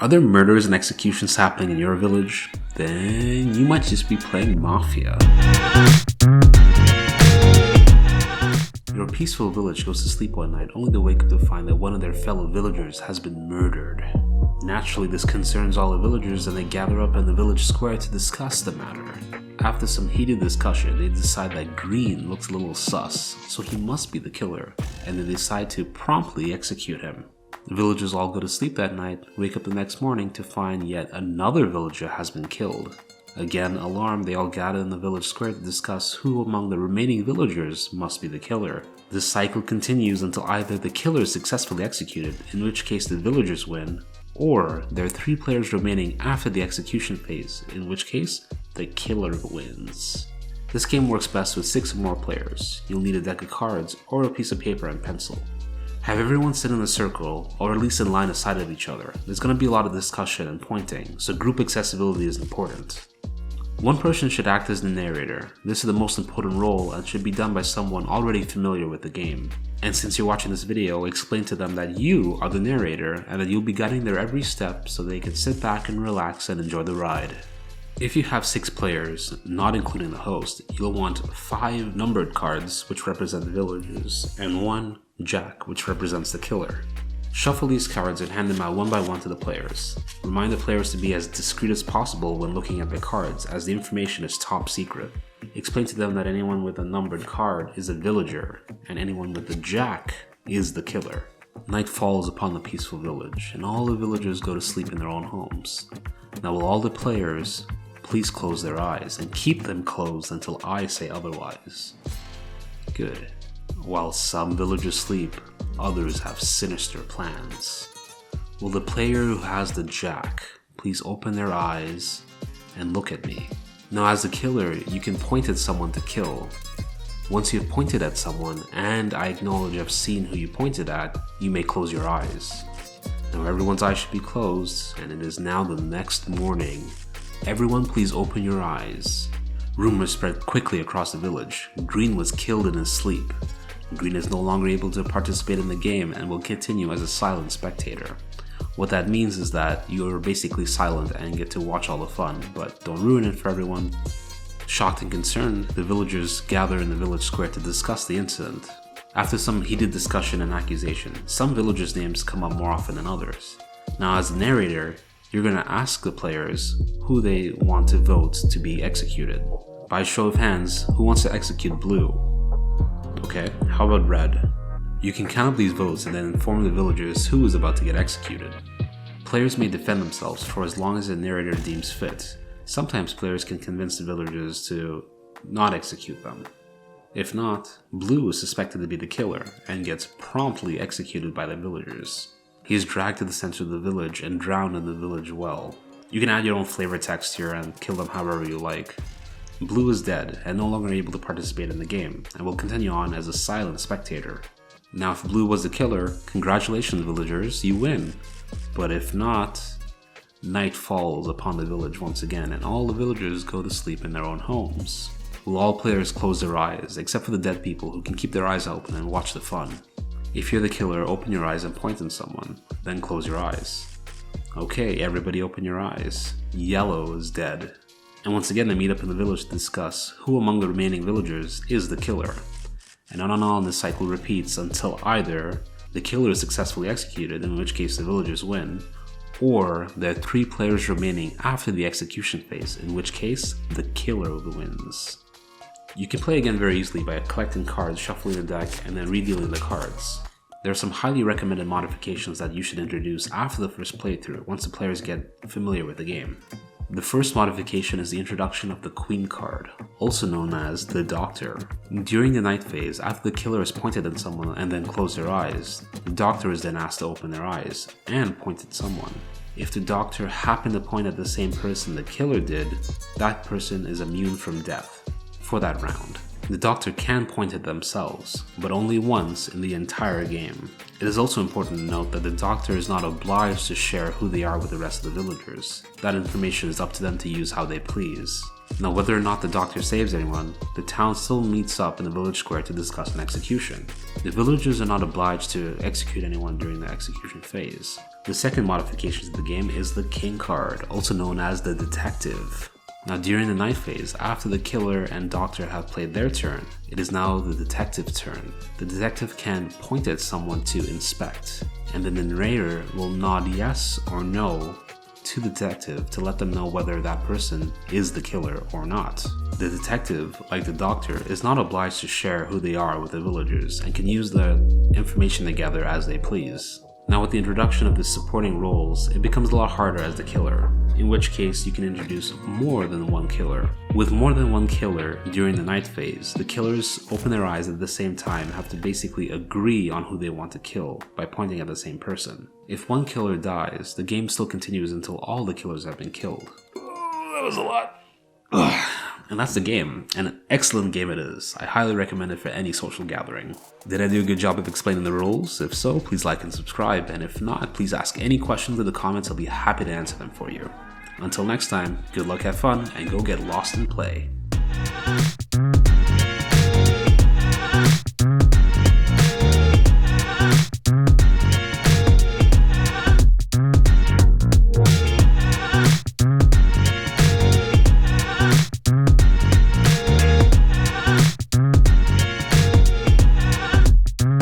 Are there murders and executions happening in your village? Then you might just be playing Mafia. Your peaceful village goes to sleep one night only to wake up to find that one of their fellow villagers has been murdered. Naturally, this concerns all the villagers and they gather up in the village square to discuss the matter. After some heated discussion, they decide that Green looks a little sus, so he must be the killer, and they decide to promptly execute him. The villagers all go to sleep that night, wake up the next morning to find yet another villager has been killed. Again, alarmed, they all gather in the village square to discuss who among the remaining villagers must be the killer. This cycle continues until either the killer is successfully executed, in which case the villagers win, or there are 3 players remaining after the execution phase, in which case the killer wins. This game works best with 6 or more players. You'll need a deck of cards or a piece of paper and pencil. Have everyone sit in a circle, or at least in line aside of each other. There's going to be a lot of discussion and pointing, so group accessibility is important. One person should act as the narrator. This is the most important role and should be done by someone already familiar with the game. And since you're watching this video, explain to them that you are the narrator and that you'll be guiding their every step so they can sit back and relax and enjoy the ride. If you have 6 players, not including the host, you'll want 5 numbered cards which represent the villagers, and 1 jack which represents the killer. Shuffle these cards and hand them out one by one to the players. Remind the players to be as discreet as possible when looking at the cards, as the information is top secret. Explain to them that anyone with a numbered card is a villager, and anyone with a jack is the killer. Night falls upon the peaceful village, and all the villagers go to sleep in their own homes. Now will all the players please close their eyes, and keep them closed until I say otherwise. Good. While some villagers sleep, others have sinister plans. Will the player who has the jack please open their eyes and look at me? Now as the killer, you can point at someone to kill. Once you've pointed at someone and I acknowledge I've seen who you pointed at, you may close your eyes. Now everyone's eyes should be closed, and it is now the next morning. Everyone please open your eyes. Rumors spread quickly across the village. Green was killed in his sleep. Green is no longer able to participate in the game and will continue as a silent spectator. What that means is that you're basically silent and get to watch all the fun, but don't ruin it for everyone. Shocked and concerned, the villagers gather in the village square to discuss the incident. After some heated discussion and accusation, some villagers' names come up more often than others. Now as the narrator, you're going to ask the players who they want to vote to be executed. By a show of hands, who wants to execute Blue? Okay, how about Red? You can count these votes and then inform the villagers who is about to get executed. Players may defend themselves for as long as the narrator deems fit. Sometimes players can convince the villagers to not execute them. If not, Blue is suspected to be the killer and gets promptly executed by the villagers. He is dragged to the center of the village and drowned in the village well. You can add your own flavor text here and kill them however you like. Blue is dead and no longer able to participate in the game, and will continue on as a silent spectator. Now if Blue was the killer, congratulations villagers, you win. But if not, night falls upon the village once again, and all the villagers go to sleep in their own homes. Will all players close their eyes, except for the dead people who can keep their eyes open and watch the fun. If you're the killer, open your eyes and point at someone, then close your eyes. Okay, everybody open your eyes. Yellow is dead. And once again they meet up in the village to discuss who among the remaining villagers is the killer. And on this cycle repeats until either the killer is successfully executed, in which case the villagers win, or there are 3 players remaining after the execution phase, in which case the killer wins. You can play again very easily by collecting cards, shuffling the deck, and then redealing the cards. There are some highly recommended modifications that you should introduce after the first playthrough once the players get familiar with the game. The first modification is the introduction of the Queen card, also known as the Doctor. During the night phase, after the killer has pointed at someone and then closed their eyes, the Doctor is then asked to open their eyes and point at someone. If the Doctor happened to point at the same person the killer did, that person is immune from death for that round. The Doctor can point at themselves, but only once in the entire game. It is also important to note that the Doctor is not obliged to share who they are with the rest of the villagers. That information is up to them to use how they please. Now, whether or not the doctor saves anyone, the town still meets up in the village square to discuss an execution. The villagers are not obliged to execute anyone during the execution phase. The second modification to the game is the King card, also known as the Detective. Now, during the night phase, after the killer and doctor have played their turn, it is now the detective's turn. The detective can point at someone to inspect, and the narrator will nod yes or no to the detective to let them know whether that person is the killer or not. The detective, like the doctor, is not obliged to share who they are with the villagers and can use the information they gather as they please. Now, with the introduction of the supporting roles, it becomes a lot harder as the killer, in which case you can introduce more than one killer. With more than one killer during the night phase, the killers open their eyes at the same time, have to basically agree on who they want to kill by pointing at the same person. If one killer dies, the game still continues until all the killers have been killed. Oh, that was a lot. And that's the game. An excellent game it is. I highly recommend it for any social gathering. Did I do a good job of explaining the rules? If so, please like and subscribe, and if not, please ask any questions in the comments. I'll be happy to answer them for you. Until next time, good luck, have fun, and go get lost and play.